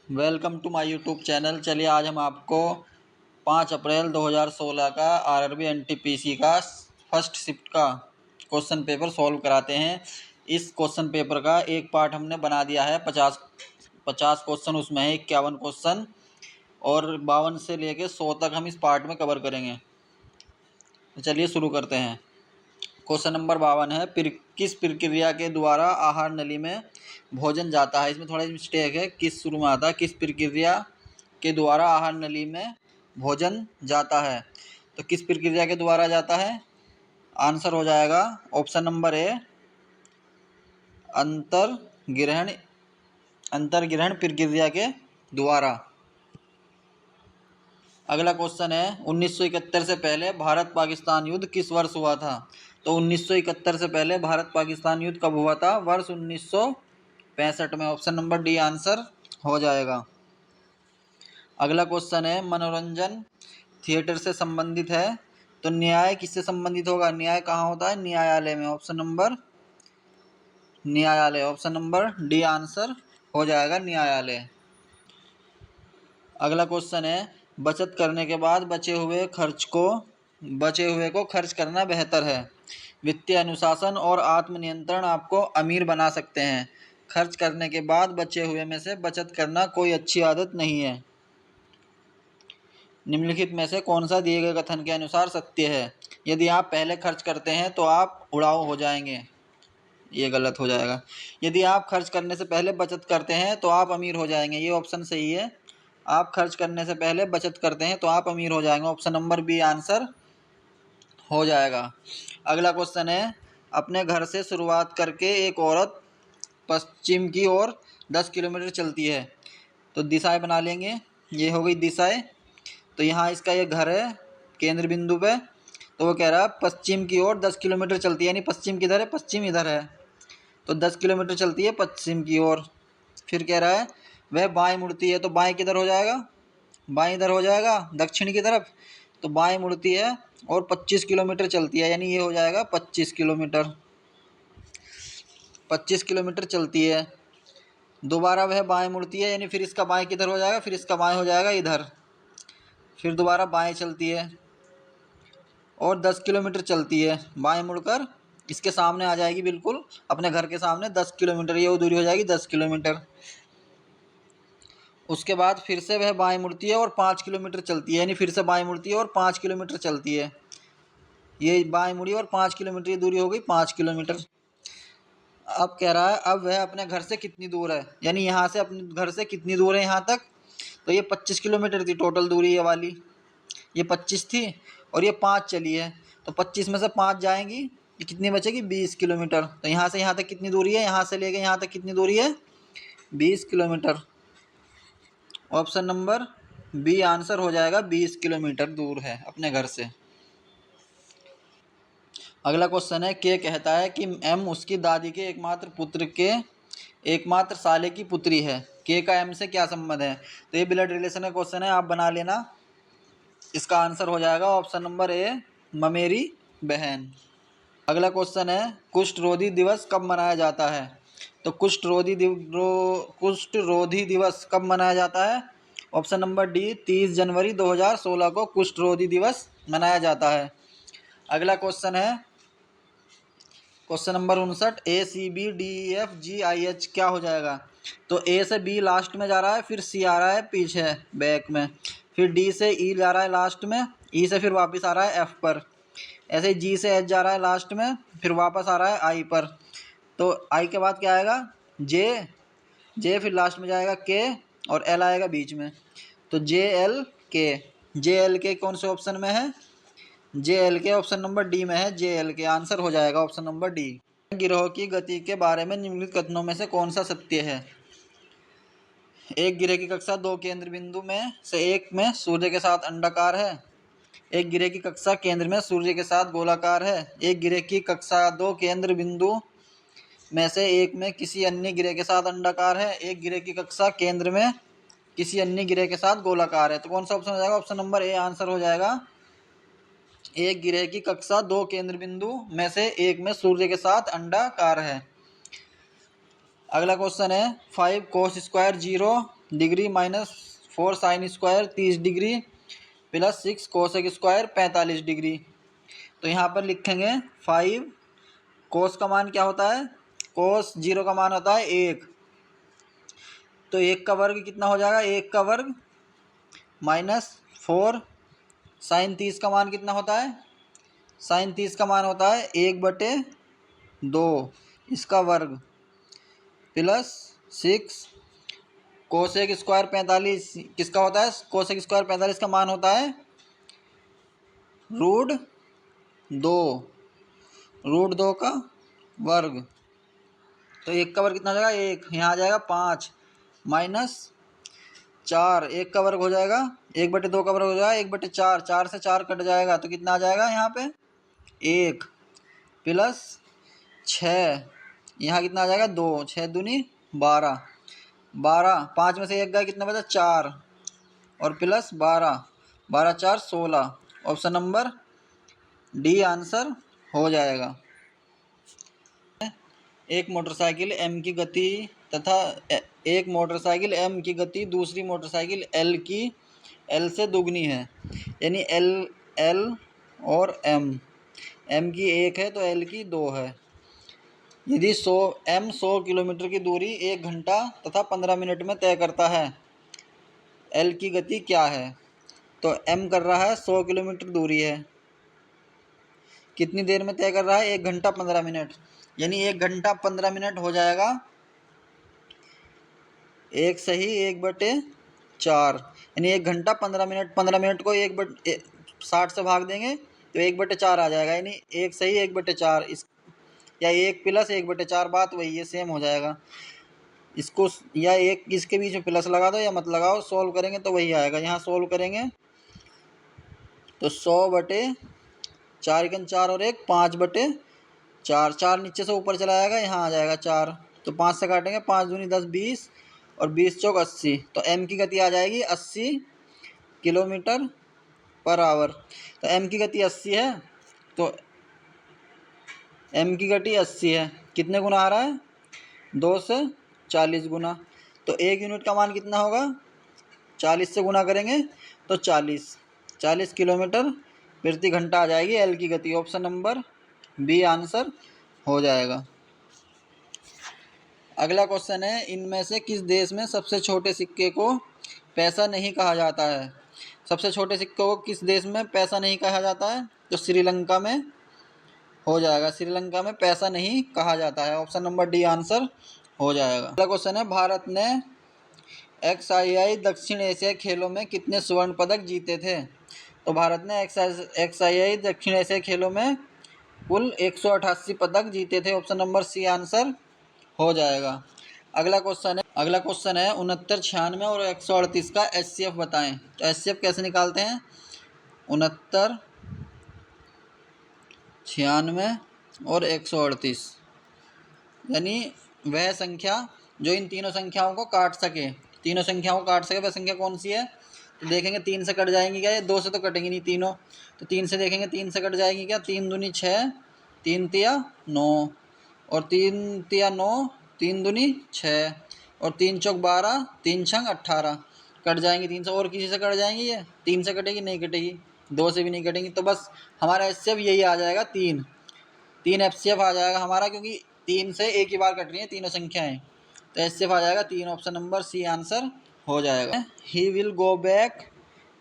Welcome to my YouTube channel. चलिए आज हम आपको 5 अप्रैल 2016 का आरआरबी एनटीपीसी का फर्स्ट शिफ्ट का क्वेश्चन पेपर सॉल्व कराते हैं। इस क्वेश्चन पेपर का एक पार्ट हमने बना दिया है। 50 क्वेश्चन उसमें है, 51 क्वेश्चन और 52 से लेके 100 तक हम इस पार्ट में कवर करेंगे। तो चलिए शुरू करते हैं। क्वेश्चन नंबर 52 है, किस प्रक्रिया के द्वारा आहार नली में भोजन जाता है। इसमें थोड़ा मिस्टेक है, किस शुरू में आता है, किस प्रक्रिया के द्वारा आहार नली में भोजन जाता है। तो किस प्रक्रिया के द्वारा जाता है, आंसर हो जाएगा ऑप्शन नंबर ए, अंतर्ग्रहण प्रक्रिया के द्वारा। अगला क्वेश्चन है, 1971 से पहले भारत पाकिस्तान युद्ध किस वर्ष हुआ था। तो 1971 से पहले भारत पाकिस्तान युद्ध कब हुआ था, वर्ष 1965 में। ऑप्शन नंबर डी आंसर हो जाएगा। अगला क्वेश्चन है, मनोरंजन थिएटर से संबंधित है तो न्याय किससे संबंधित होगा। न्याय कहाँ होता है, न्यायालय में। ऑप्शन नंबर न्यायालय, ऑप्शन नंबर डी आंसर हो जाएगा, न्यायालय। अगला क्वेश्चन है, बचत करने के बाद बचे हुए को खर्च करना बेहतर है। वित्तीय अनुशासन और आत्मनियंत्रण आपको अमीर बना सकते हैं। खर्च करने के बाद बचे हुए में से बचत करना कोई अच्छी आदत नहीं है। निम्नलिखित में से कौन सा दिए गए कथन के अनुसार सत्य है। यदि आप पहले खर्च करते हैं तो आप उड़ाऊ हो जाएंगे, ये गलत हो जाएगा। यदि आप खर्च करने से पहले बचत करते हैं तो आप अमीर हो जाएंगे, ये ऑप्शन सही है। आप खर्च करने से पहले बचत करते हैं तो आप अमीर हो जाएंगे, ऑप्शन नंबर बी आंसर हो जाएगा। अगला क्वेश्चन है, अपने घर से शुरुआत करके एक औरत पश्चिम की ओर 10 किलोमीटर चलती है। तो दिशाएं बना लेंगे, ये हो गई दिशाएं। तो यहाँ इसका ये घर है केंद्र बिंदु पे, तो वो कह रहा है पश्चिम की ओर 10 किलोमीटर चलती है, यानी पश्चिम किधर है, पश्चिम इधर है। तो 10 किलोमीटर चलती है पश्चिम की ओर। फिर कह रहा है वह बाएं मुड़ती है, तो बाएं किधर हो जाएगा, बाएं इधर हो जाएगा दक्षिण की तरफ। तो बाएं मुड़ती है और 25 किलोमीटर चलती है, यानी ये हो जाएगा 25 किलोमीटर। 25 किलोमीटर चलती है। दोबारा वह बाएं मुड़ती है, यानी फिर इसका बाएं किधर हो जाएगा, फिर इसका बाएं हो जाएगा इधर। फिर दोबारा बाएं चलती है और 10 किलोमीटर चलती है। बाएं मुड़कर इसके सामने आ जाएगी, बिल्कुल अपने घर के सामने 10 किलोमीटर, ये दूरी हो जाएगी 10 किलोमीटर। उसके बाद फिर से वह बाएं मुड़ती है और 5 किलोमीटर चलती है, यानी फिर से बाएं मुड़ती है और 5 किलोमीटर चलती है। ये बाएं मुड़ी और 5 किलोमीटर, ये दूरी हो गई 5 किलोमीटर। अब कह रहा है अब वह अपने घर से कितनी दूर है, यानी यहाँ से अपने घर से कितनी दूर है यहाँ तक। तो ये 25 किलोमीटर थी टोटल दूरी, ये वाली ये 25 थी और ये 5 चली है। तो 25 में से 5 जाएंगी, ये कितनी बचेगी, 20 किलोमीटर। तो यहाँ से यहाँ तक कितनी दूरी है, यहाँ से लेके यहाँ तक कितनी दूरी है, 20 kilometre. Option number B answer हो जाएगा, 20 किलोमीटर दूर है अपने घर से। अगला क्वेश्चन है, के कहता है कि एम उसकी दादी के एकमात्र पुत्र के एकमात्र साले की पुत्री है। के का एम से क्या संबंध है। तो ये ब्लड रिलेशन का क्वेश्चन है, आप बना लेना। इसका आंसर हो जाएगा ऑप्शन नंबर ए, ममेरी बहन। अगला क्वेश्चन है, कुष्ठ रोधी दिवस कब मनाया जाता है। तो कुष्ठ रोधी दिवस कब मनाया जाता है। ऑप्शन नंबर डी, 30 जनवरी 2016 को कुष्ठ रोधी दिवस मनाया जाता है। अगला क्वेश्चन है question number 59, A C B D E F G I H क्या हो जाएगा। तो ए से बी लास्ट में जा रहा है, फिर सी आ रहा है पीछे बैक में, फिर डी से ई जा रहा है लास्ट में, ई से फिर वापस आ रहा है एफ पर। ऐसे ही जी से एच जा रहा है लास्ट में, फिर वापस आ रहा है आई पर। तो आई के बाद क्या आएगा, जे फिर लास्ट में जाएगा के और एल आएगा बीच में। तो जे एल के कौन से ऑप्शन में है, जे एल के ऑप्शन नंबर डी में है, जे एल के आंसर हो जाएगा ऑप्शन नंबर डी। गिरोह की गति के बारे में निम्नलिखित कथनों में से कौन सा सत्य है। एक गिरह की कक्षा 2 केंद्र बिंदु में से एक में सूर्य के साथ अंडाकार है। एक गिरह की कक्षा केंद्र में सूर्य के साथ गोलाकार है। एक गिरह की कक्षा 2 केंद्र बिंदु में से एक में किसी अन्य गिरह के साथ अंडाकार है। एक गिरह की कक्षा केंद्र में किसी अन्य गिरह के साथ गोलाकार है। तो कौन सा ऑप्शन हो जाएगा, ऑप्शन नंबर ए आंसर हो जाएगा। एक गिरह की कक्षा 2 केंद्र बिंदु में से एक में सूर्य के साथ अंडाकार है। अगला क्वेश्चन है, 5 cos² 0 degree minus 4 sine square 30 degree plus 6 cosec square 45 degree. तो यहाँ पर लिखेंगे 5 कोस का मान क्या होता है, कोस 0 का मान होता है 1, तो 1 का वर्ग कितना हो जाएगा, 1 का वर्ग माइनस 4 साइन 30 का मान कितना होता है, साइन 30 का मान होता है 1/2 इसका वर्ग प्लस 6 कोसेक स्क्वायर 45 किसका होता है, कोसेक स्क्वायर 45 का मान होता है √2 √2 का वर्ग। तो 1 का वर्ग कितना हो जाएगा, 1, यहाँ आ जाएगा 5 माइनस 4, 1 का वर्ग हो जाएगा 1/2 का वर्ग हो जाएगा 1/4, 4 से 4 कट जाएगा तो कितना आ जाएगा यहाँ पे 1 प्लस 6, यहाँ कितना आ जाएगा 2, 6 दूनी 12, 12 5 में से 1 गया कितना बचा 4 और plus 12, 12 4 16। Option number D answer हो जाएगा। एक मोटरसाइकिल एम की गति तथा एक मोटरसाइकिल एम की गति दूसरी मोटरसाइकिल एल से दुगनी है, यानी एल और एम की 1 है तो एल की 2 है। यदि 100 किलोमीटर की दूरी 1 घंटा तथा 15 मिनट में तय करता है, एल की गति क्या है। तो एम कर रहा है 100 किलोमीटर दूरी है, कितनी देर में तय कर रहा है, 1 घंटा 15 मिनट, यानी 1 घंटा 15 मिनट हो जाएगा 1 सही 1/4, यानी 1 घंटा 15 मिनट, 15 मिनट को 60 से भाग देंगे तो 1/4 आ जाएगा, यानी 1 सही 1/4 इस, या 1 प्लस 1/4 बात वही है, सेम हो जाएगा। इसको या एक इसके बीच में प्लस लगा दो या मत लगाओ, सोल्व करेंगे तो वही आएगा। यहाँ सोल्व करेंगे तो 100/4 1 4 और 1 5/4, 4 नीचे से ऊपर चला जाएगा, यहाँ आ जाएगा 4, तो 5 से काटेंगे 5 दूनी 10 20 और 20 चौक 80, तो एम की गति आ जाएगी 80 किलोमीटर पर आवर। तो एम की गति 80 है, तो एम की गति 80 है, कितने गुना आ रहा है, 2 से 40 गुना। तो 1 यूनिट का मान कितना होगा, 40 से गुना करेंगे तो 40 किलोमीटर प्रति घंटा आ जाएगी एल की गति। ऑप्शन नंबर बी आंसर हो जाएगा। अगला क्वेश्चन है, इनमें से किस देश में सबसे छोटे सिक्के को पैसा नहीं कहा जाता है। सबसे छोटे सिक्के को किस देश में पैसा नहीं कहा जाता है, तो श्रीलंका में हो जाएगा, श्रीलंका में पैसा नहीं कहा जाता है। ऑप्शन नंबर डी आंसर हो जाएगा। अगला क्वेश्चन है, भारत ने XII दक्षिण एशियाई खेलों में कितने स्वर्ण पदक जीते थे। तो भारत ने XII दक्षिण एशियाई खेलों में कुल 188 पदक जीते थे। ऑप्शन नंबर सी आंसर हो जाएगा। अगला क्वेश्चन है 69 96 और 138 का HCF बताएं। तो HCF कैसे निकालते हैं, 69 96 और 138, यानी वह संख्या जो इन तीनों संख्याओं को काट सके, वह संख्या कौन सी है। तो देखेंगे 3 से कट जाएंगी क्या, ये 2 से तो कटेंगी नहीं तीनों, तो 3 से देखेंगे 3 से कट जाएंगी क्या, 3 दूनी 6 3 तिया 9 और 3 तिया 9 3 दूनी 6 और 3 चौक 12 3 छंग 18, कट जाएंगी 3 से। और किसी से कट जाएंगी, ये 3 से कटेगी नहीं कटेगी, 2 से भी नहीं कटेंगी, तो बस हमारा HCF यही आ जाएगा, 3 HCF आ जाएगा हमारा, क्योंकि 3 से एक ही बार कट रही हैं तीनों संख्याएं, तो HCF आ जाएगा 3। ऑप्शन नंबर सी आंसर हो जाएगा। ही विल गो बैक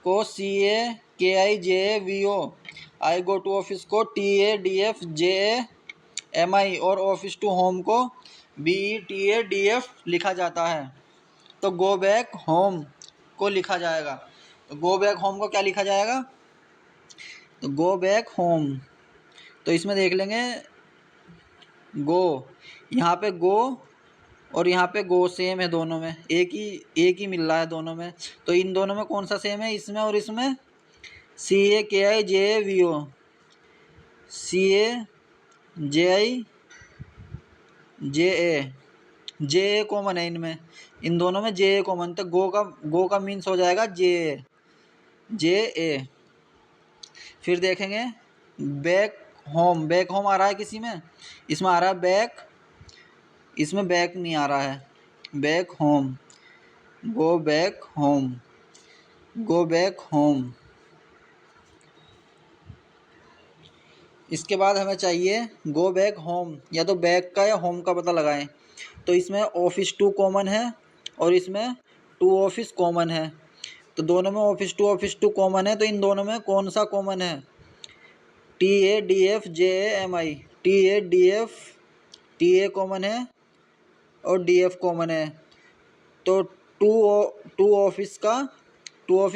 को CAKIJVO, I go to office को TADFJAMI और ऑफिस टू होम को BETADF लिखा जाता है। तो गो बैक होम को लिखा जाएगा, तो गो बैक होम को क्या लिखा जाएगा, तो गो बैक होम। तो इसमें देख लेंगे गो, यहाँ पे गो और यहाँ पे गो सेम है, दोनों में एक ही मिल रहा है दोनों में, तो इन दोनों में कौन सा सेम है, इसमें और इसमें CAKIJVO, JA कॉमन है इनमें, इन दोनों में JA कॉमन, तो गो का मीन्स हो जाएगा JA। फिर देखेंगे बैक होम आ रहा है किसी में, इसमें आ रहा है बैक, इसमें बैक नहीं आ रहा है, back home. Go back home, go back home. इसके बाद हमें चाहिए गो बैक होम, या तो बैक का या होम का पता लगाएं। तो इसमें ऑफिस टू कॉमन है और इसमें टू ऑफिस कॉमन है। तो दोनों में ऑफिस टू कॉमन है, तो इन दोनों में कौन सा कॉमन है? TADFJAMI, TA कॉमन है और DF कॉमन है। तो टू ऑफिस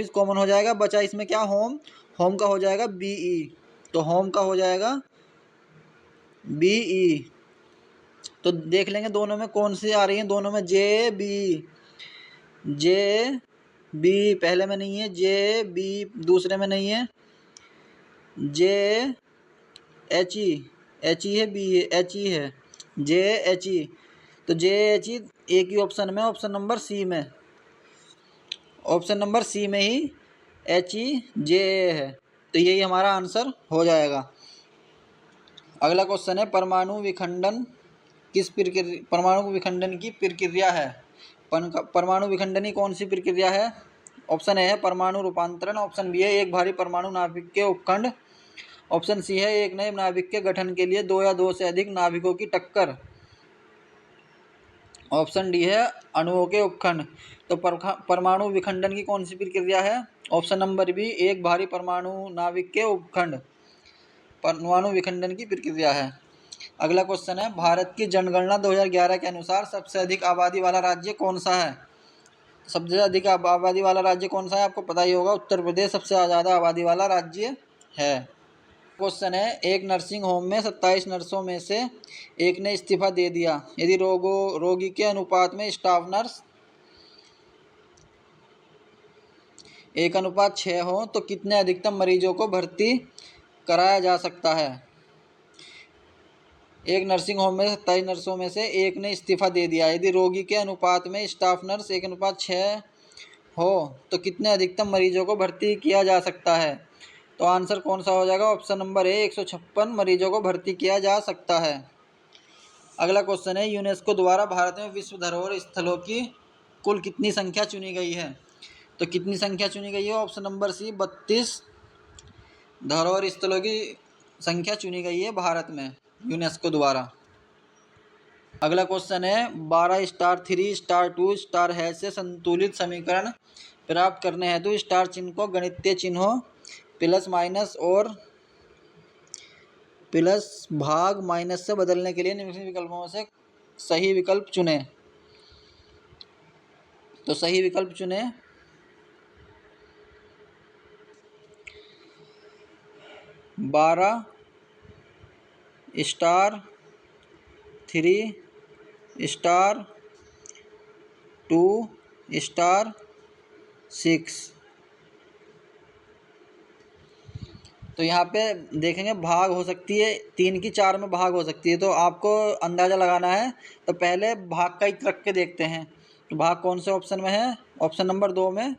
कॉमन हो जाएगा, बचा इसमें क्या? होम। होम का हो जाएगा BE, तो होम का हो जाएगा BE। तो देख लेंगे दोनों में कौन सी आ रही है, दोनों में JB पहले में नहीं है, JB दूसरे में नहीं है, HE है, B है, HE है, JHE। तो JHE एक ही ऑप्शन में, ऑप्शन नंबर C में, ऑप्शन नंबर C में ही HEJA है। तो यही हमारा आंसर हो जाएगा। अगला क्वेश्चन है परमाणु विखंडन परमाणु विखंडन की प्रक्रिया है। परमाणु विखंडनी कौन सी प्रक्रिया है? ऑप्शन ए है परमाणु रूपांतरण, ऑप्शन बी है एक भारी परमाणु नाभिक के उपखंड, ऑप्शन सी है एक नए नाभिक के गठन के लिए दो या दो से अधिक नाभिकों की टक्कर, ऑप्शन डी है अणुओं के उपखंड। तो परमाणु विखंडन की कौन सी प्रक्रिया है? ऑप्शन नंबर बी एक भारी परमाणु नाभिक के उपखंड परमाणु विखंडन की प्रक्रिया है। अगला क्वेश्चन है भारत की जनगणना 2011 के अनुसार सबसे अधिक आबादी वाला राज्य कौन सा है? सबसे अधिक आबादी वाला राज्य कौन सा है? आपको पता ही होगा, उत्तर प्रदेश सबसे ज़्यादा आबादी वाला राज्य है। क्वेश्चन है एक नर्सिंग होम में 27 नर्सों में से एक ने इस्तीफा दे दिया। यदि रोगी के अनुपात में स्टाफ नर्स 1:6 हो तो कितने अधिकतम मरीजों को भर्ती कराया जा सकता है? एक नर्सिंग होम में 27 नर्सों में से एक ने इस्तीफा दे दिया। यदि रोगी के अनुपात में स्टाफ नर्स 1:6 हो तो कितने अधिकतम मरीजों को भर्ती किया जा सकता है? तो आंसर कौन सा हो जाएगा? ऑप्शन नंबर ए 156 मरीजों को भर्ती किया जा सकता है। अगला क्वेश्चन है यूनेस्को द्वारा भारत में विश्व धरोहर स्थलों की कुल कितनी संख्या चुनी गई है? तो कितनी संख्या चुनी गई है? ऑप्शन नंबर सी 32 धरोहर स्थलों की संख्या चुनी गई है भारत में यूनेस्को द्वारा। अगला क्वेश्चन है 12 स्टार 3 स्टार 2 स्टार है से संतुलित समीकरण प्राप्त करने हेतु स्टार चिन्ह को गणितीय चिन्हों प्लस माइनस और प्लस भाग माइनस से बदलने के लिए निम्नलिखित विकल्पों से सही विकल्प चुने। तो सही विकल्प चुने 12 स्टार 3 स्टार 2 स्टार 6। तो यहाँ पे देखेंगे भाग हो सकती है 3 की 4 में भाग हो सकती है, तो आपको अंदाज़ा लगाना है। तो पहले भाग का ही रख के देखते हैं, तो भाग कौन से ऑप्शन में है? ऑप्शन नंबर 2 में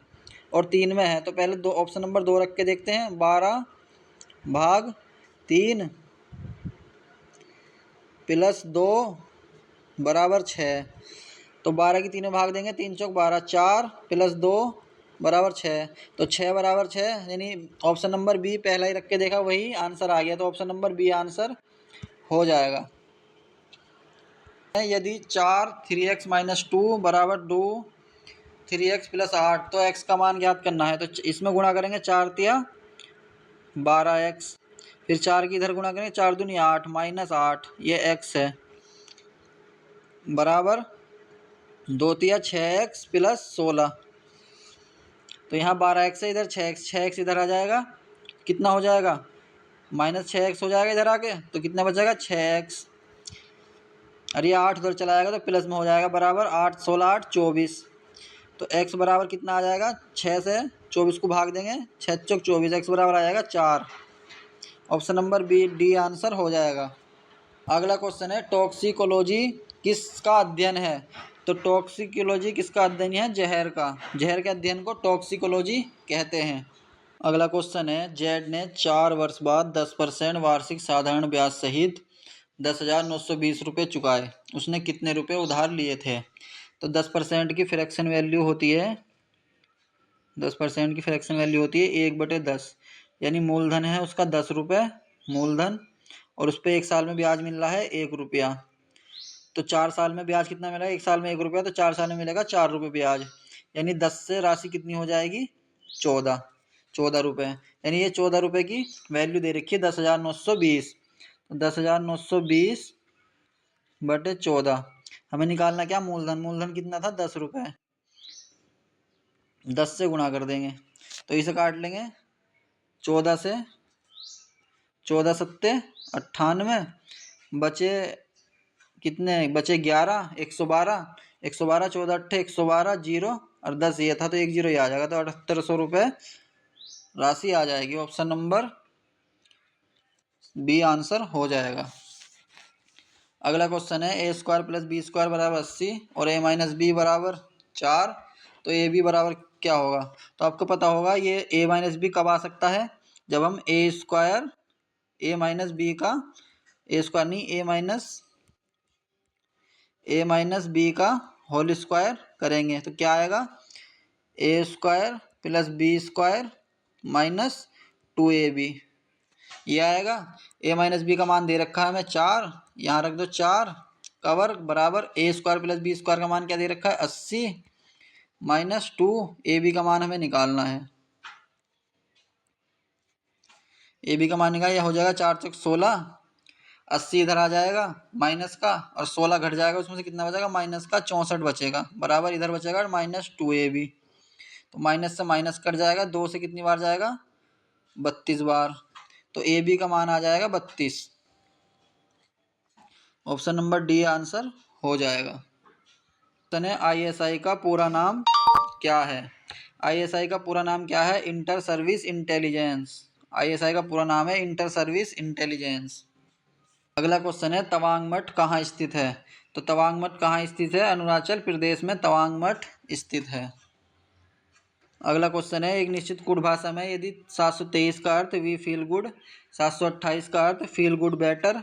और 3 में है। तो पहले दो ऑप्शन नंबर 2 रख के देखते हैं। 12 भाग 3 प्लस 2 बराबर 6। तो 12 की 3 में भाग देंगे, 3 चौक 12, 4 प्लस 2 बराबर 6। तो 6 बराबर 6, यानी ऑप्शन नंबर बी पहला ही रख के देखा वही आंसर आ गया। तो ऑप्शन नंबर बी आंसर हो जाएगा। यदि 4 3x - 2 बराबर 2 3x + 8 तो x का मान ज्ञात करना है। तो इसमें गुणा करेंगे 4 तिया 12x, फिर 4 की इधर गुणा करेंगे 4 दूनी 8 -8 ये x है बराबर 2 तिया 6x + 16। तो यहाँ 12x है, इधर 6x इधर आ जाएगा, कितना हो जाएगा? -6x हो जाएगा इधर आके, तो कितना बचेगा? 6x। अरे 8 उधर चला जाएगा तो प्लस में हो जाएगा बराबर 8 16 8 24। तो x बराबर कितना आ जाएगा? 6 से 24 को भाग देंगे, 6 चौक 24, x बराबर आ जाएगा 4। Option number B D answer हो जाएगा। अगला क्वेश्चन है टॉक्सिकोलॉजी किसका अध्ययन है? तो टॉक्सिकोलॉजी किसका अध्ययन है? जहर का। जहर के अध्ययन को टॉक्सिकोलॉजी कहते हैं। अगला क्वेश्चन है जेड ने 4 वर्ष बाद 10% वार्षिक साधारण ब्याज सहित 10,920 रुपये चुकाए। उसने कितने रुपये उधार लिए थे? तो 10% की फ्रैक्शन वैल्यू होती है 10% की फ्रैक्शन वैल्यू होती है 1/10, यानी मूलधन है उसका 10 रुपये मूलधन, और उस पर 1 साल में ब्याज मिल रहा है 1 रुपया। तो 4 साल में ब्याज कितना मिलेगा? 1 साल में 1 रुपया, तो 4 साल में मिलेगा 4 रुपये ब्याज, यानी 10 से राशि कितनी हो जाएगी? 14 रुपये। यानी ये 14 रुपये की वैल्यू दे रखी है 10,920। तो 10,920/14 हमें निकालना क्या? मूलधन। मूलधन कितना था? 10 रुपये। 10 से गुणा कर देंगे तो इसे काट लेंगे 14 से, 14 सत्ते 98, बचे कितने? बचे 11, 112, 112, 14 अट्ठे 112, जीरो और 10 ये था तो एक जीरो ही आ जाएगा, तो 7800 रुपये राशि आ जाएगी। ऑप्शन नंबर बी आंसर हो जाएगा। अगला क्वेश्चन है a² + b² = 80 और a-b = 4, तो ए बी बराबर क्या होगा? तो आपको पता होगा ये a-b कब आ सकता है? जब हम a-b का a² नहीं a-b का होल स्क्वायर करेंगे तो क्या आएगा? a² + b² - 2ab ये आएगा। a-b का मान दे रखा है हमें 4, यहाँ रख दो 4 का वर्ग बराबर a² + b² का मान क्या दे रखा है? 80 - 2ab का मान हमें निकालना है। ab का मान निकाल हो जाएगा 4 चौक 16, 80 इधर आ जाएगा माइनस का, और 16 घट जाएगा, उसमें से कितना बचेगा? माइनस का 64 बचेगा, बराबर इधर बचेगा -2ab। तो माइनस से माइनस कट जाएगा, 2 से कितनी बार जाएगा? 32 बार। तो ए बी का मान आ जाएगा 32। ऑप्शन नंबर डी आंसर हो जाएगा। क्वेश्चन है आईएसआई का पूरा नाम क्या है? आईएसआई का पूरा नाम क्या है? Inter service intelligence. आईएसआई का पूरा नाम है इंटर सर्विस इंटेलिजेंस। अगला क्वेश्चन है तवांग मठ कहाँ स्थित है? तो तवांग मठ कहाँ स्थित है? अरुणाचल प्रदेश में तवांग मठ स्थित है। अगला क्वेश्चन है एक निश्चित गुण भाषा में यदि 723 का अर्थ वी फील गुड, 728 का अर्थ फील गुड बेटर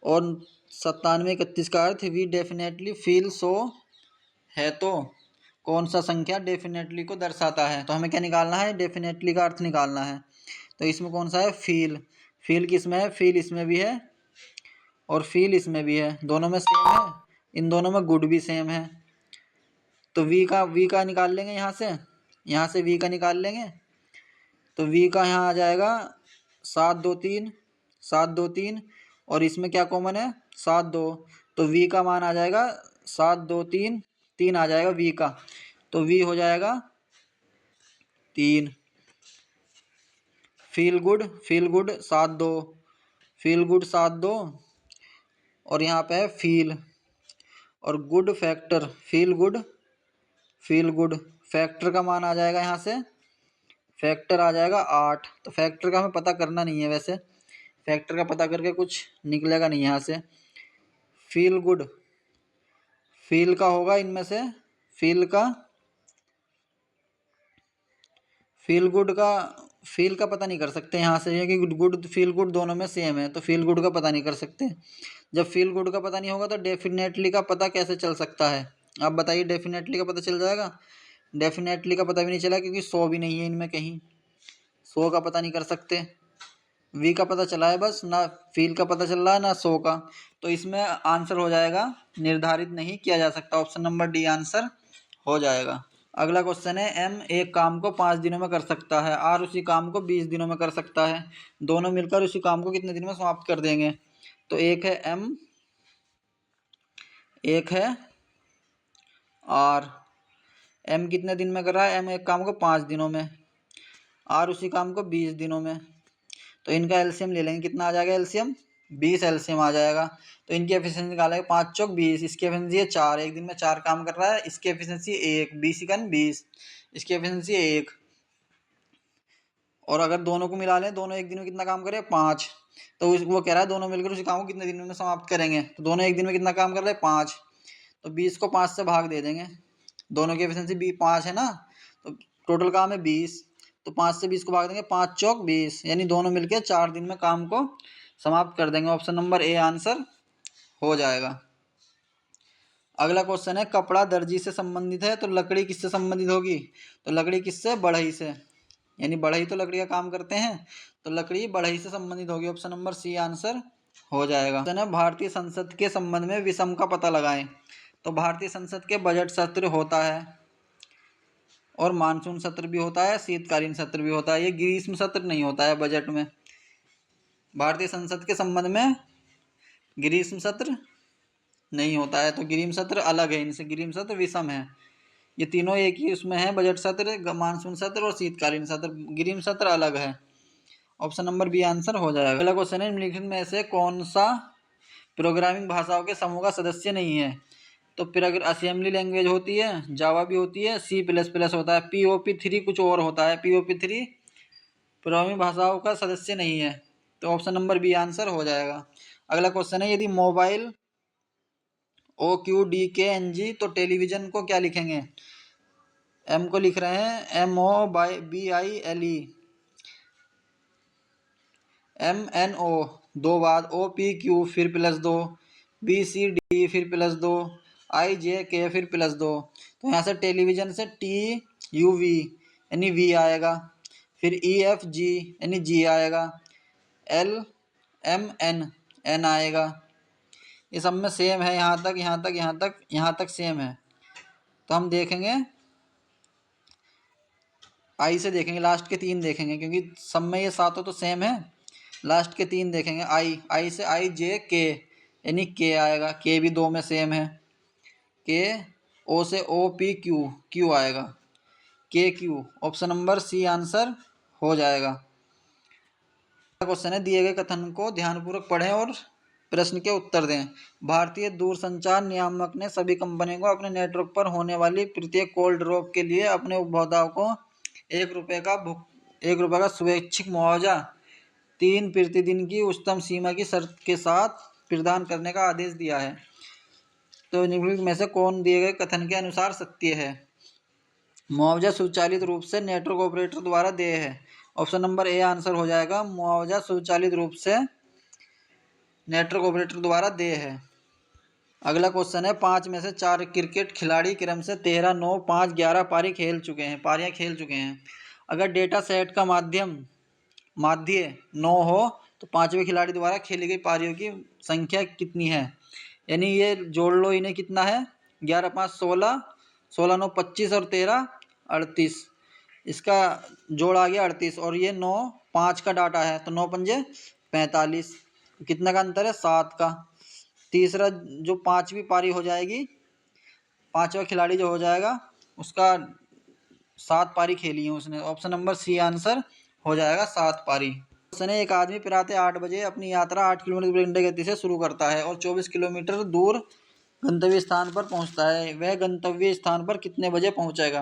और 9731 का अर्थ वी डेफिनेटली फील सो है, तो कौन सा संख्या डेफिनेटली को दर्शाता है? तो हमें क्या निकालना है? डेफिनेटली का अर्थ निकालना है। तो इसमें कौन सा है? फील। फील किस में है? फील इसमें भी है और फील इसमें भी है, दोनों में सेम है। इन दोनों में गुड भी सेम है। तो वी का निकाल लेंगे यहाँ से वी का निकाल लेंगे। तो वी का यहाँ आ जाएगा 723, 723 और इसमें क्या कॉमन है? 72। तो वी का मान आ जाएगा 723, 3 आ जाएगा वी का, तो वी हो जाएगा 3। फील गुड 72, फील गुड 72 और यहाँ पे है फील और good factor, feel good factor का मान आ जाएगा यहाँ से, फैक्टर आ जाएगा 8। तो फैक्टर का हमें पता करना नहीं है, वैसे फैक्टर का पता करके कुछ निकलेगा नहीं यहाँ से। फील गुड फील का होगा इनमें से, फील का पता नहीं कर सकते यहाँ से, क्योंकि गुड फील गुड दोनों में सेम है, तो फील गुड का पता नहीं कर सकते। जब फील गुड का पता नहीं होगा तो डेफिनेटली का पता कैसे चल सकता है? आप बताइए, डेफिनेटली का पता चल जाएगा? डेफिनेटली का पता भी नहीं चला क्योंकि 100 भी नहीं है इनमें कहीं, 100 का पता नहीं कर सकते। वी का पता चला है बस, ना फील का पता चल रहा है ना 100 का, तो इसमें आंसर हो जाएगा निर्धारित नहीं किया जा सकता। ऑप्शन नंबर डी आंसर हो जाएगा। अगला क्वेश्चन है एम एक काम को 5 दिनों में कर सकता है, आर उसी काम को 20 दिनों में कर सकता है, दोनों मिलकर उसी काम को कितने दिन में समाप्त कर देंगे? तो एक है एम, एक है आर। एम कितने दिन में कर रहा है? एम एक काम को 5 दिनों में, आर उसी काम को 20 दिनों में। तो इनका एलसीएम ले लेंगे, कितना आ जाएगा एलसीएम? 20 एलसीएम आ जाएगा। तो इनकी एफिशिएंसी निकालेंगे, 5 चौक 20, इसकी एफिशिएंसी है 4, एक दिन में 4 काम कर रहा है, इसकी एफिशिएंसी 1, 20 इसकी एफिशिएंसी 1। और अगर दोनों को मिला लें, दोनों एक दिन में कितना काम करे? 5। तो वो कह रहा है दोनों मिलकर उसी काम को कितने दिन में समाप्त करेंगे, तो दोनों एक दिन में कितना काम कर रहे हैं? 5। तो 20 को 5 से भाग दे देंगे, दोनों की एफिशिएंसी 5 है ना, तो टोटल काम है 20, तो 5 से 20 को भाग देंगे, 5 चौक 20, यानी दोनों मिलके 4 दिन में काम को समाप्त कर देंगे। ऑप्शन नंबर ए आंसर हो जाएगा। अगला क्वेश्चन है कपड़ा दर्जी से संबंधित है तो लकड़ी किससे संबंधित होगी? तो लकड़ी किससे? बढ़ई से, यानी बढ़ई तो लकड़ी का काम करते हैं, तो लकड़ी बढ़ई से संबंधित होगी। ऑप्शन नंबर सी आंसर हो जाएगा। क्वेश्चन है भारतीय संसद के संबंध में विषम का पता लगाएं। तो भारतीय संसद के बजट सत्र होता है और मानसून सत्र भी होता है, शीतकालीन सत्र भी होता है। ये ग्रीष्म सत्र नहीं होता है बजट में। भारतीय संसद के संबंध में ग्रीष्म सत्र नहीं होता है, तो ग्रीष्म सत्र अलग है इनसे, ग्रीष्म सत्र विषम है। ये तीनों एक ही उसमें है, बजट सत्र, मानसून सत्र और शीतकालीन सत्र। ग्रीष्म सत्र अलग है। ऑप्शन नंबर बी आंसर हो जाएगा। अगला क्वेश्चन है निम्नलिखित में से कौन सा प्रोग्रामिंग भाषाओं के समूह का सदस्य नहीं है? तो फिर अगर असेंबली लैंग्वेज होती है, जावा भी होती है, C++ होता है, POP3 कुछ और होता है। POP3 प्रोग्रामिंग भाषाओं का सदस्य नहीं है, तो ऑप्शन नंबर बी आंसर हो जाएगा। अगला क्वेश्चन है यदि मोबाइल OQDKNG तो टेलीविजन को क्या लिखेंगे? M को लिख रहे हैं MOBILE, MNO दो बाद, OPQ फिर +2, BCD फिर +2, IJK फिर +2। तो यहाँ से टेलीविजन से TUV यानी V आएगा, फिर EFG यानी G आएगा, LMN N आएगा। ये सब में सेम है, यहाँ तक यहाँ तक यहाँ तक यहाँ तक सेम है। तो हम देखेंगे आई से, देखेंगे लास्ट के 3 देखेंगे क्योंकि सब में ये सातों तो सेम है। लास्ट के 3 देखेंगे। आई से IJK यानी K आएगा, K भी 2 में सेम है। K, O से OPQ Q आएगा, KQ। Option number C answer हो जाएगा। क्वेश्चन है दिए गए कथन को ध्यानपूर्वक पढ़ें और प्रश्न के उत्तर दें। भारतीय दूरसंचार नियामक ने सभी कंपनियों को अपने नेटवर्क पर होने वाली प्रत्येक कॉल ड्रॉप के लिए अपने उपभोक्ताओं को ₹1 का स्वैच्छिक मुआवजा 3 प्रतिदिन की उच्चतम सीमा की शर्त के साथ प्रदान करने का आदेश दिया है। तो निम्नलिखित में से कौन दिए गए कथन के अनुसार सत्य है? मुआवजा स्वचालित रूप से नेटवर्क ऑपरेटर द्वारा देय है। ऑप्शन नंबर ए आंसर हो जाएगा। मुआवजा स्वचालित रूप से नेटवर्क ऑपरेटर द्वारा देय है। अगला क्वेश्चन है 5 में से 4 क्रिकेट खिलाड़ी क्रम से 13, 9, 5, 11 पारियां खेल चुके हैं। अगर डेटा सेट का माध्य 9 हो तो 5वें खिलाड़ी द्वारा खेली गई पारियों की संख्या कितनी है? यानी ये जोड़ लो, इन्हें कितना है? 11, 5, 16, 16, 9, 25 और 13, 38। इसका जोड़ आ गया 38 और ये 9, 5 का डाटा है तो 9 पंजे 45। कितना का अंतर है? 7 का। तीसरा जो 5वीं पारी हो जाएगी, 5वां खिलाड़ी जो हो जाएगा उसका 7 पारी खेली है उसने। ऑप्शन नंबर सी आंसर हो जाएगा, 7 पारी। उसने एक आदमी प्रातः 8 बजे अपनी यात्रा 8 किलोमीटर प्रति घंटे गति से शुरू करता है और 24 किलोमीटर दूर गंतव्य स्थान पर पहुंचता है। वह गंतव्य स्थान पर कितने बजे पहुंचेगा?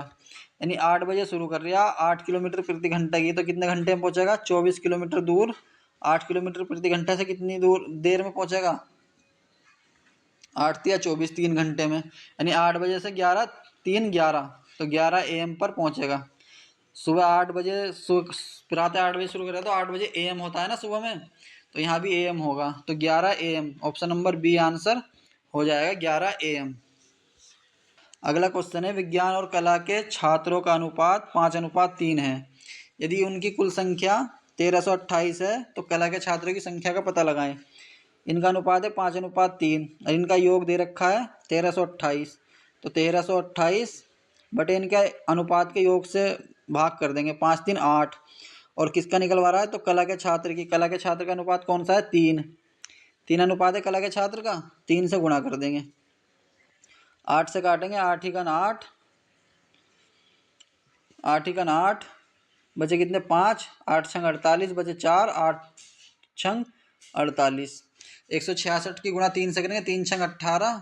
यानी 8 बजे शुरू कर रहा, 8 किलोमीटर प्रति घंटे की, तो कितने घंटे में पहुंचेगा? 24 किलोमीटर दूर 8 किलोमीटर प्रति घंटे से कितनी देर में पहुंचेगा? 8 या 24, 3 घंटे में। यानी 8 बजे से 11, 3, 11, तो 11 AM पर पहुंचेगा। सुबह 8 बजे प्रातः 8 बजे शुरू करें तो 8 बजे AM होता है ना सुबह में, तो यहाँ भी AM होगा, तो 11 AM। Option number B answer हो जाएगा, 11 AM। अगला क्वेश्चन है विज्ञान और कला के छात्रों का अनुपात 5:3 है। यदि उनकी कुल संख्या 1328 है तो कला के छात्रों की संख्या का पता लगाएं। इनका अनुपात है 5:3 और इनका योग दे रखा है 1328। तो 1328 बटे इनके अनुपात के योग से भाग कर देंगे, 5, 3, 8। और किसका निकलवा रहा है? तो कला के छात्र की। कला के छात्र का अनुपात कौन सा है? 3 अनुपात है कला के छात्र का, 3 से गुणा कर देंगे। 8 से काटेंगे, 8 ही का 8, 8 ही का 8, बचे कितने? 5, 8 छंग 48, बचे 4, 8 छंग 48। 166 की गुणा 3 से करेंगे, 3 छंग 18,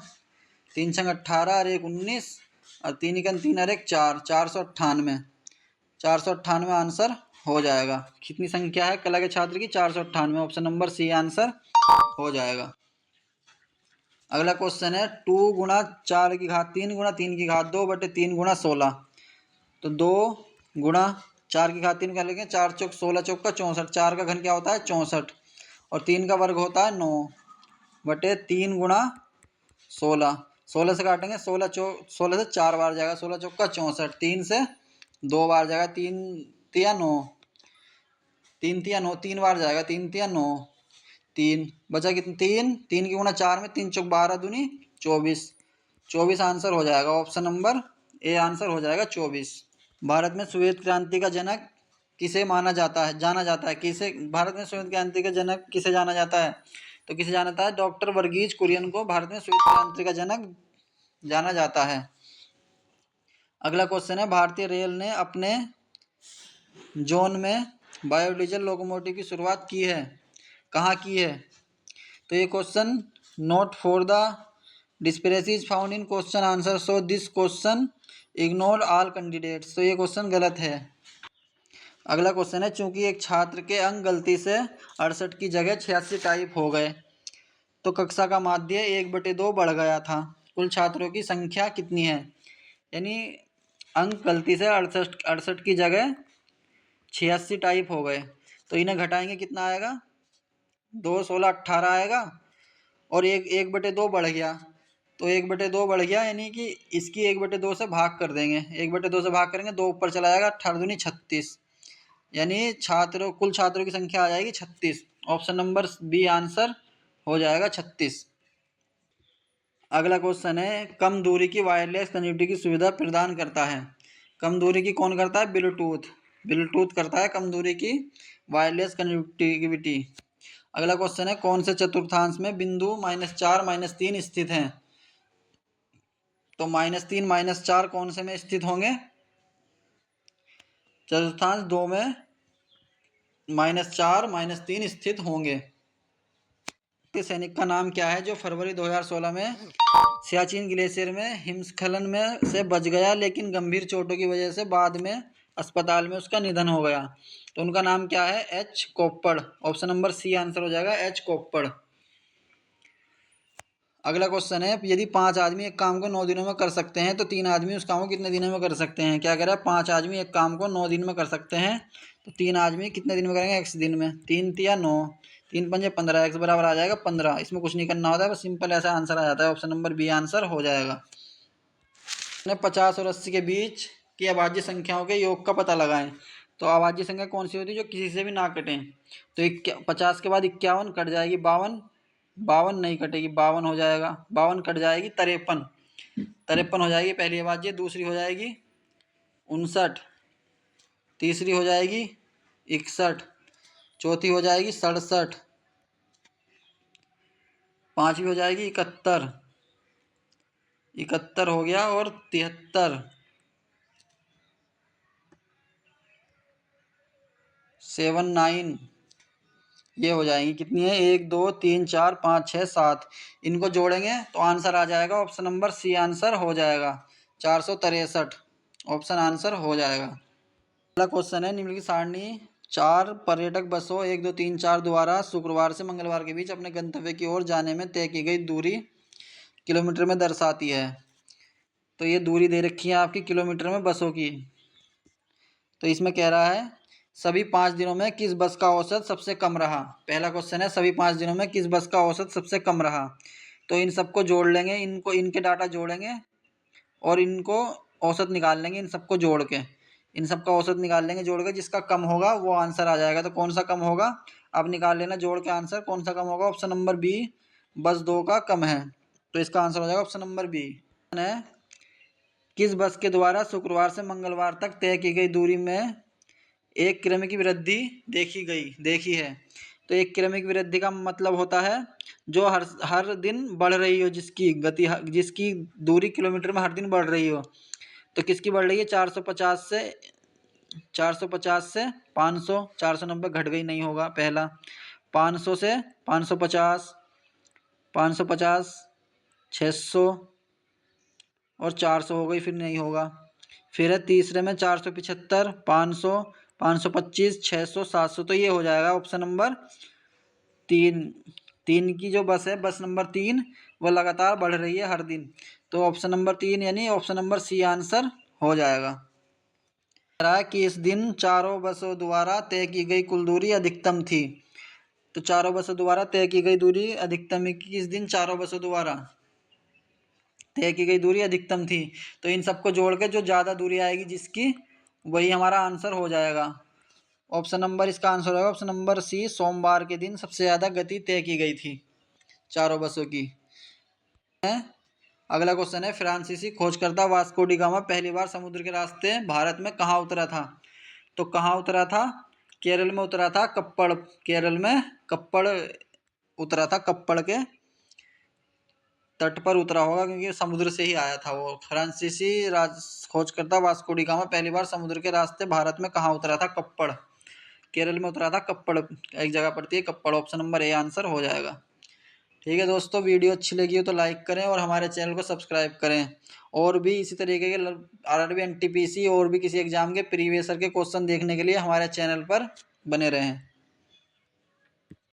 3 छंग 18 और 1 19 और 3 एकन 3 और 1 4, 498। 498 आंसर हो जाएगा। कितनी संख्या है कला के छात्र की? 498। ऑप्शन नंबर सी आंसर हो जाएगा। अगला क्वेश्चन है 2 गुणा 4 की घात 3 गुणा 3 की घात 2 बटे 3 गुणा 16। तो 2 गुणा 4 की घात 3 क्या लिखेंगे? 4 चौक 16 चौक का 64। 4 का घन क्या होता है? 64 और 3 का वर्ग होता है 9 बटे 3 गुणा 16। 16 से काटेंगे, 16 से 4 बार जाएगा, 16 चौका 64, 3 से 2 बार जाएगा, 3 तिया 9, 3 तिया 9, 3 बार जाएगा, 3 तिया 9, 3 बचा कितना, 3, 3 की गुणा 4 में, 3 चौक 12 दूनी 24, 24 आंसर हो जाएगा। ऑप्शन नंबर ए आंसर हो जाएगा 24। भारत में श्वेत क्रांति का जनक किसे माना जाता है, जाना जाता है, किसे भारत में श्वेत क्रांति का जनक किसे जाना जाता है, तो किसे जाना जाता है, डॉक्टर वर्गीज कुरियन को भारत में श्वेत क्रांति का जनक जाना जाता है। अगला क्वेश्चन है, भारतीय रेल ने अपने जोन में बायोडीजल लोकोमोटिव की शुरुआत की है, कहाँ की है, तो ये question note for the discrepancies found in question answer, so this question ignore all candidates, तो ये क्वेश्चन गलत है। अगला क्वेश्चन है, चूंकि एक छात्र के अंक गलती से 68 की जगह 86 टाइप हो गए तो कक्षा का माध्य 1/2 बढ़ गया था, कुल छात्रों की संख्या कितनी है, यानी अंक गलती से 68 की जगह 86 टाइप हो गए तो इन्हें घटाएंगे, कितना आएगा, 2 16 18 आएगा, और 1/2 बढ़ गया, तो 1/2 बढ़ गया, यानी कि इसकी 1/2 से भाग कर देंगे, 1/2 से भाग करेंगे, 2 ऊपर चला जाएगा, 18 दूनी 36, यानी कुल छात्रों की संख्या आ जाएगी 36। ऑप्शन नंबर बी आंसर हो जाएगा 36। अगला क्वेश्चन है, कम दूरी की वायरलेस कनेक्टिविटी की सुविधा प्रदान करता है, कम दूरी की कौन करता है, ब्लूटूथ, ब्लूटूथ करता है कम दूरी की वायरलेस कनेक्टिविटी। अगला क्वेश्चन है, कौन से चतुर्थांश में बिंदु -4 -3 स्थित हैं, तो -3 -4 कौन से में स्थित होंगे, चतुर्थांश 2 में -4 -3 स्थित होंगे। सैनिक का नाम क्या है जो फरवरी 2016 में सियाचिन ग्लेशियर में हिमस्खलन में से बच गया, लेकिन गंभीर चोटों की वजह से बाद में अस्पताल में उसका निधन हो गया, तो उनका नाम क्या है, H Koppad, option number C answer हो जाएगा एच कोप्पड़। अगला क्वेश्चन है, यदि 5 आदमी एक काम को 9 दिनों में कर सकते हैं तो 3 आदमी उस काम को कितने दिनों में कर सकते हैं, क्या कह रहा है, 5 आदमी एक काम को 9 दिन में कर सकते हैं तो 3 आदमी कितने दिन में करेंगे, x दिन में, 3 तिया 9, 3 पंजे 15, x बराबर आ जाएगा 15, इसमें कुछ नहीं करना होता है, बस सिंपल ऐसा आंसर आ जाता है, ऑप्शन नंबर बी आंसर हो जाएगा। 50 और 80 के बीच की अभाज्य संख्याओं के योग का पता लगाएं, तो अभाज्य संख्या कौन सी होती है जो किसी से भी ना कटें, तो 50 के बाद 51 कट जाएगी, 52 52 नहीं कटेगी, 52 हो जाएगा, 52 कट जाएगी, 53 53 हो जाएगी पहली अभाज्य, दूसरी हो जाएगी 59, तीसरी हो जाएगी 61, चौथी हो जाएगी 67, पांचवी हो जाएगी 71, 71 हो गया, और 73, 79, ये हो जाएंगी, कितनी है, 1 2 3 4 5 6 7, इनको जोड़ेंगे तो आंसर आ जाएगा, ऑप्शन नंबर सी आंसर हो जाएगा 463, ऑप्शन आंसर हो जाएगा। अगला क्वेश्चन है, निम्नलिखित सारणी 4 पर्यटक बसों 1 2 3 4 द्वारा शुक्रवार से मंगलवार के बीच अपने गंतव्य की ओर जाने में तय की गई दूरी किलोमीटर में दर्शाती है, तो ये दूरी दे रखी है आपकी किलोमीटर में बसों की, तो इसमें कह रहा है सभी 5 दिनों में किस बस का औसत सबसे कम रहा, पहला क्वेश्चन है सभी 5 दिनों में किस बस का औसत सबसे कम रहा, तो इन सबको जोड़ लेंगे, इनको इनके डाटा जोड़ेंगे और इनको औसत निकाल लेंगे, इन सबको जोड़ के इन सबका औसत निकाल लेंगे जोड़ के, जिसका कम होगा वो आंसर आ जाएगा, तो कौन सा कम होगा, अब निकाल लेना जोड़ के आंसर, कौन सा कम होगा, ऑप्शन नंबर बी बस 2 का कम है, तो इसका आंसर हो जाएगा ऑप्शन नंबर बी है। किस बस के द्वारा शुक्रवार से मंगलवार तक तय की गई दूरी में 1 किमी की वृद्धि देखी है, तो 1 किमी की वृद्धि का मतलब होता है जो हर दिन बढ़ रही हो, जिसकी गति जिसकी दूरी किलोमीटर में हर दिन बढ़ रही हो, तो किसकी बढ़ रही है, 450 से 500, 490 घट गई नहीं होगा पहला, 500 से 550, 550 600 और 400 हो गई, फिर नहीं होगा, फिर है तीसरे में 475, 500, 525, 600, 700, तो ये हो जाएगा ऑप्शन नंबर 3, 3 की जो बस है, बस नंबर 3 वो लगातार बढ़ रही है हर दिन, तो ऑप्शन नंबर 3 यानी ऑप्शन नंबर सी आंसर हो जाएगा। कि इस दिन चारों बसों द्वारा तय की गई कुल दूरी अधिकतम थी, तो चारों बसों द्वारा तय की गई दूरी अधिकतम किस दिन चारों बसों द्वारा तय की गई दूरी अधिकतम थी। तो इन सबको जोड़ के जो ज़्यादा दूरी आएगी जिसकी, वही हमारा आंसर हो जाएगा। ऑप्शन नंबर इसका आंसर होगा ऑप्शन नंबर सी, सोमवार के दिन सबसे ज़्यादा गति तय की गई थी चारों बसों की। अगला क्वेश्चन है, फ्रांसीसी खोजकर्ता वास्को डी गामा पहली बार समुद्र के रास्ते भारत में कहाँ उतरा था? तो कहाँ उतरा था? केरल में उतरा था, कप्पड़, केरल में कप्पड़ उतरा था, कप्पड़ के तट पर उतरा होगा क्योंकि समुद्र से ही आया था वो। फ्रांसीसी खोजकर्ता वास्को डी गामा पहली बार समुद्र के रास्ते भारत में कहाँ उतरा था? कप्पड़, केरल में उतरा था, कप्पड़ एक जगह पड़ती है Kappad. Option number A answer हो जाएगा। ठीक है दोस्तों, वीडियो अच्छी लगी हो तो लाइक करें और हमारे चैनल को सब्सक्राइब करें। और भी इसी तरीके के आरआरबी, एनटीपीसी और भी किसी एग्जाम के प्रीवियस ईयर के क्वेश्चन देखने के लिए हमारे चैनल पर बने रहें।